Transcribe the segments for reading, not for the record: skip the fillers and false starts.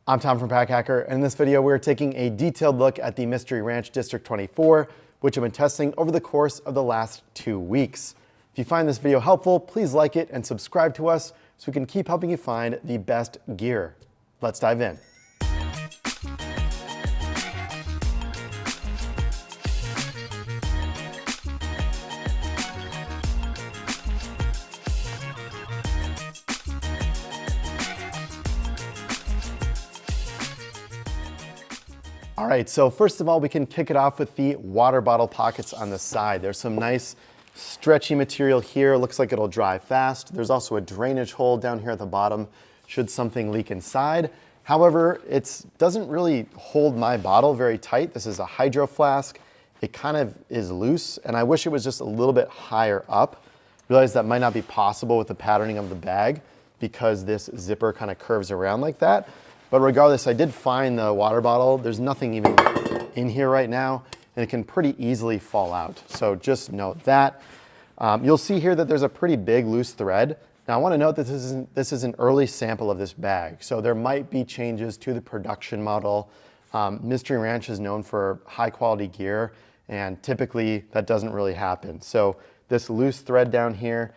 I'm Tom from Pack Hacker, and in this video we're taking a detailed look at the Mystery Ranch District 24, which I've been testing over the course of the last 2 weeks. If you find this video helpful, please like it and subscribe to us so we can keep helping you find the best gear. Let's dive in. All right, so first of all, we can kick it off with the water bottle pockets on the side. There's some nice stretchy material here. Looks like it'll dry fast. There's also a drainage hole down here at the bottom should something leak inside. However, it doesn't really hold my bottle very tight. This is a hydro flask. It kind of is loose, and I wish it was just a little bit higher up. Realize that might not be possible with the patterning of the bag because this zipper kind of curves around like that. But regardless, I did find the water bottle. There's nothing even in here right now, and it can pretty easily fall out. So just note that. You'll see here that there's a pretty big loose thread. Now I want to note that this is an early sample of this bag, so there might be changes to the production model. Mystery Ranch is known for high quality gear, and typically that doesn't really happen. So this loose thread down here,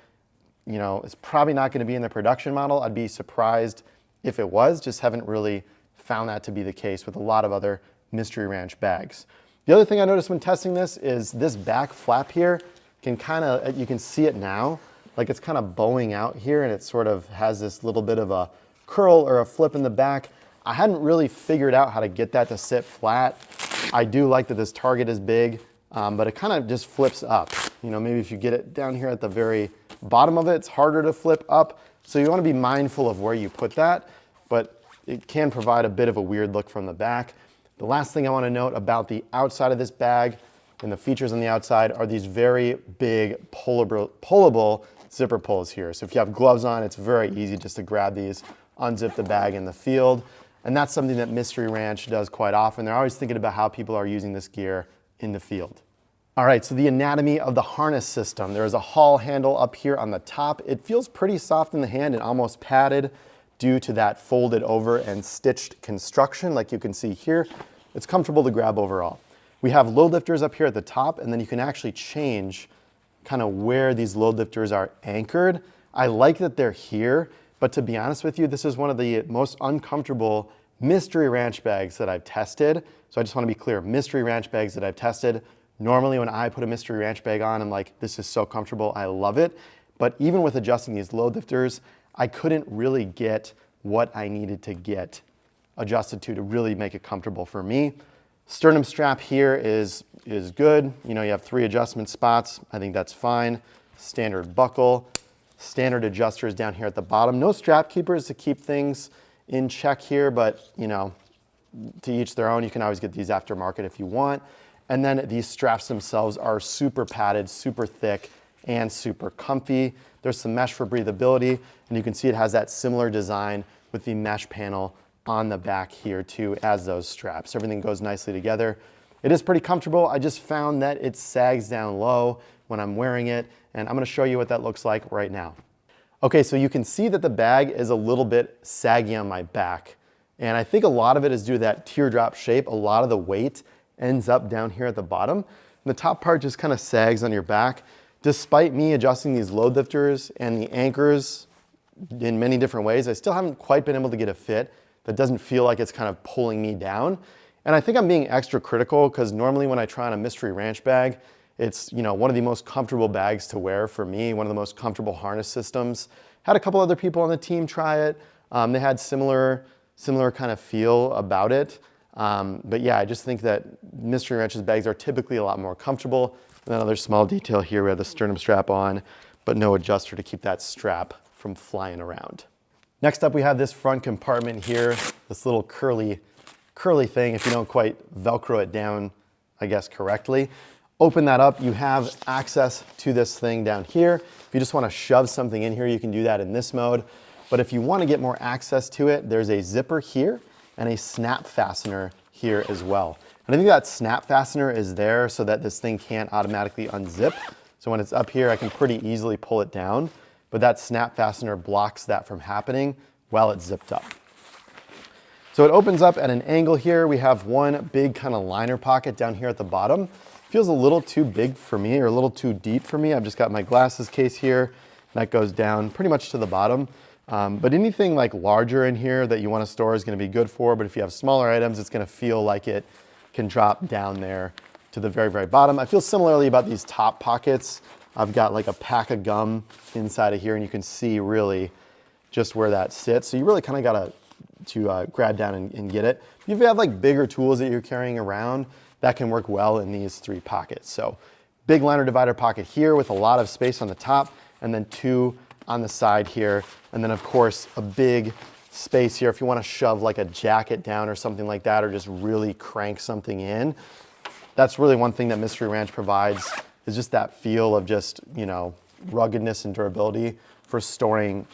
you know, is probably not going to be in the production model. I'd be surprised if it was, just haven't really found that to be the case with a lot of other Mystery Ranch bags. The other thing I noticed when testing this is this back flap here can kind of, you can see it now, like it's kind of bowing out here, and it sort of has this little bit of a curl or a flip in the back. I hadn't really figured out how to get that to sit flat. I do like that this target is big, but it kind of just flips up. You know, maybe if you get it down here at the very bottom of it, it's harder to flip up. So you want to be mindful of where you put that, but it can provide a bit of a weird look from the back. The last thing I want to note about the outside of this bag and the features on the outside are these very big pullable zipper pulls here. So if you have gloves on, it's very easy just to grab these, unzip the bag in the field. And that's something that Mystery Ranch does quite often. They're always thinking about how people are using this gear in the field. All right, so the anatomy of the harness system. There is a haul handle up here on the top. It feels pretty soft in the hand and almost padded due to that folded over and stitched construction like you can see here. It's comfortable to grab overall. We have load lifters up here at the top, and then you can actually change kind of where these load lifters are anchored. I like that they're here, but to be honest with you, this is one of the most uncomfortable Mystery Ranch bags that I've tested. So I just want to be clear, Mystery Ranch bags that I've tested. Normally when I put a Mystery Ranch bag on, I'm like, this is so comfortable, I love it. But even with adjusting these load lifters, I couldn't really get what I needed to get adjusted to really make it comfortable for me. Sternum strap here is good. You know, you have 3 adjustment spots. I think that's fine. Standard buckle, standard adjusters down here at the bottom. No strap keepers to keep things in check here, but you know, to each their own. You can always get these aftermarket if you want. And then these straps themselves are super padded, super thick, and super comfy. There's some mesh for breathability, and you can see it has that similar design with the mesh panel on the back here too as those straps. Everything goes nicely together. It is pretty comfortable. I just found that it sags down low when I'm wearing it, and I'm gonna show you what that looks like right now. Okay, so you can see that the bag is a little bit saggy on my back, and I think a lot of it is due to that teardrop shape. A lot of the weight ends up down here at the bottom. And the top part just kind of sags on your back. Despite me adjusting these load lifters and the anchors in many different ways, I still haven't quite been able to get a fit that doesn't feel like it's kind of pulling me down. And I think I'm being extra critical because normally when I try on a Mystery Ranch bag, it's, you know, one of the most comfortable bags to wear for me, one of the most comfortable harness systems. Had a couple other people on the team try it. They had similar kind of feel about it. But yeah, I just think that Mystery Ranch's bags are typically a lot more comfortable. And another small detail here, we have the sternum strap on, but no adjuster to keep that strap from flying around. Next up, we have this front compartment here, this little curly thing, if you don't quite Velcro it down, I guess, correctly. Open that up, you have access to this thing down here. If you just want to shove something in here, you can do that in this mode. But if you want to get more access to it, there's a zipper here and a snap fastener here as well. And I think that snap fastener is there so that this thing can't automatically unzip. So when it's up here, I can pretty easily pull it down, but that snap fastener blocks that from happening while it's zipped up. So it opens up at an angle here. We have one big kind of liner pocket down here at the bottom. Feels a little too big for me, or a little too deep for me. I've just got my glasses case here. That goes down pretty much to the bottom. But anything like larger in here that you want to store is going to be good for. But if you have smaller items, it's going to feel like it can drop down there to the very, very bottom. I feel similarly about these top pockets. I've got like a pack of gum inside of here, and you can see really just where that sits. So you really kind of got to grab down and get it. If you have like bigger tools that you're carrying around, that can work well in these 3 pockets. So big liner divider pocket here with a lot of space on the top, and then 2 on the side here. And then of course a big space here if you want to shove like a jacket down or something like that, or just really crank something in. That's really one thing that Mystery Ranch provides, is just that feel of just, you know, ruggedness and durability for storing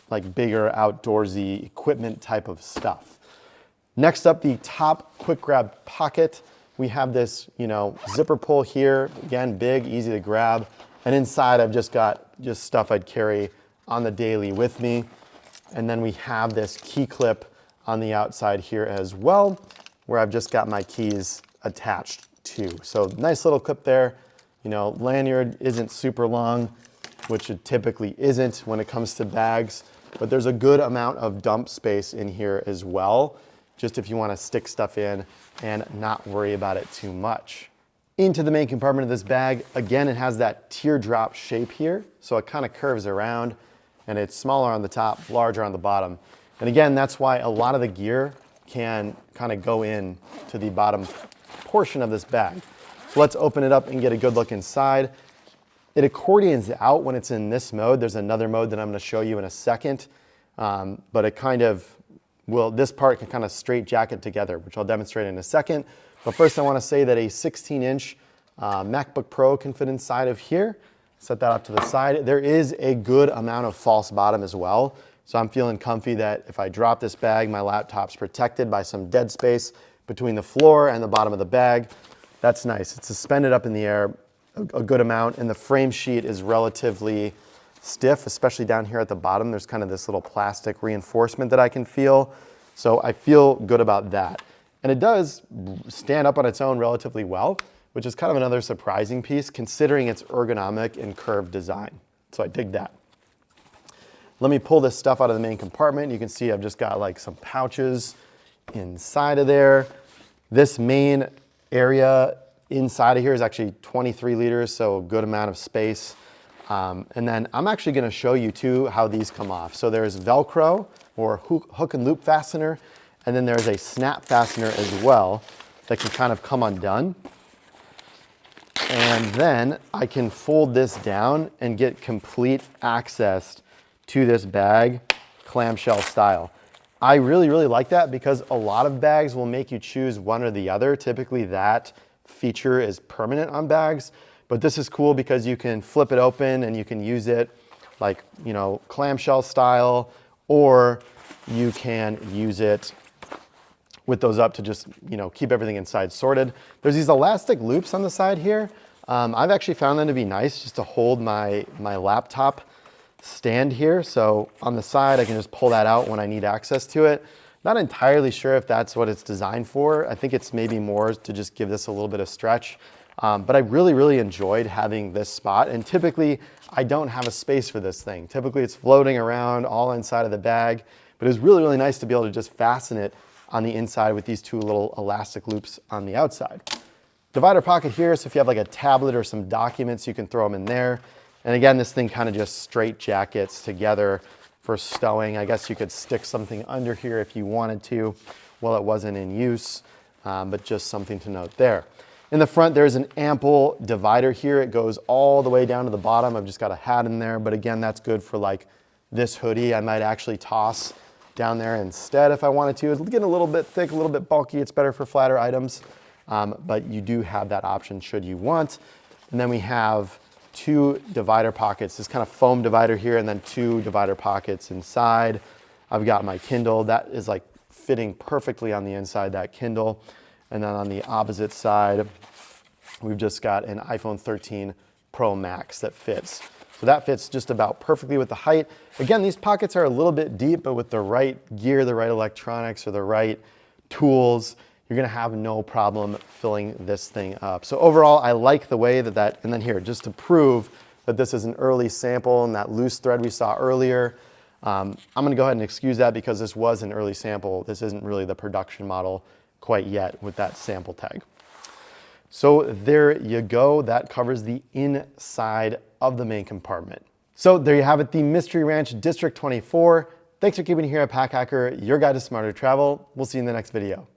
like bigger outdoorsy equipment type of stuff. Next up, the top quick grab pocket. We have this, you know, zipper pull here. Again, big, easy to grab. And inside I've just got stuff I'd carry on the daily with me. And then we have this key clip on the outside here as well, where I've just got my keys attached to. So nice little clip there. You know, lanyard isn't super long, which it typically isn't when it comes to bags, but there's a good amount of dump space in here as well, just if you want to stick stuff in and not worry about it too much. Into the main compartment of this bag, again, it has that teardrop shape here, so it kind of curves around, and it's smaller on the top, larger on the bottom. And again, that's why a lot of the gear can kind of go in to the bottom portion of this bag. So let's open it up and get a good look inside. It accordions out when it's in this mode. There's another mode that I'm going to show you in a second, but it kind of will, this part can kind of straight jacket together, which I'll demonstrate in a second. But first I want to say that a 16-inch MacBook Pro can fit inside of here. Set that up to the side. There is a good amount of false bottom as well. So I'm feeling comfy that if I drop this bag, my laptop's protected by some dead space between the floor and the bottom of the bag. That's nice. It's suspended up in the air a good amount, and the frame sheet is relatively stiff, especially down here at the bottom. There's kind of this little plastic reinforcement that I can feel. So I feel good about that. And it does stand up on its own relatively well, which is kind of another surprising piece considering its ergonomic and curved design. So I dig that. Let me pull this stuff out of the main compartment. You can see I've just got like some pouches inside of there. This main area inside of here is actually 23 liters, so a good amount of space. And then I'm actually gonna show you too how these come off. So there's Velcro or hook and loop fastener, and then there's a snap fastener as well that can kind of come undone. And then I can fold this down and get complete access to this bag, clamshell style. I really, really like that because a lot of bags will make you choose one or the other. Typically that feature is permanent on bags, but this is cool because you can flip it open and you can use it like, you know, clamshell style, or you can use it with those up to just, you know, keep everything inside sorted. There's these elastic loops on the side here. I've actually found them to be nice just to hold my laptop stand here. So on the side, I can just pull that out when I need access to it. Not entirely sure if that's what it's designed for. I think it's maybe more to just give this a little bit of stretch. But I really, really enjoyed having this spot. And typically, I don't have a space for this thing. Typically, it's floating around all inside of the bag. But it was really, really nice to be able to just fasten it on the inside with these 2 little elastic loops on the outside. Divider pocket here, so if you have like a tablet or some documents, you can throw them in there. And again, this thing kind of just straight jackets together for stowing. I guess you could stick something under here if you wanted to while it wasn't in use, but just something to note there. In the front, there's an ample divider here. It goes all the way down to the bottom. I've just got a hat in there, but again, that's good for like this hoodie. I might actually toss down there instead if I wanted to. It's getting a little bit thick, a little bit bulky. It's better for flatter items, but you do have that option should you want. And then we have 2 divider pockets, this kind of foam divider here, and then 2 divider pockets inside. I've got my Kindle. That is like fitting perfectly on the inside, that Kindle. And then on the opposite side, we've just got an iPhone 13 Pro Max that fits. So that fits just about perfectly with the height. Again, these pockets are a little bit deep, but with the right gear, the right electronics, or the right tools, you're gonna have no problem filling this thing up. So overall, I like the way that, and then here, just to prove that this is an early sample and that loose thread we saw earlier, I'm gonna go ahead and excuse that because this was an early sample. This isn't really the production model quite yet with that sample tag. So there you go, that covers the inside of the main compartment. So there you have it, the Mystery Ranch District 24. Thanks for keeping it here at Pack Hacker, your guide to smarter travel. We'll see you in the next video.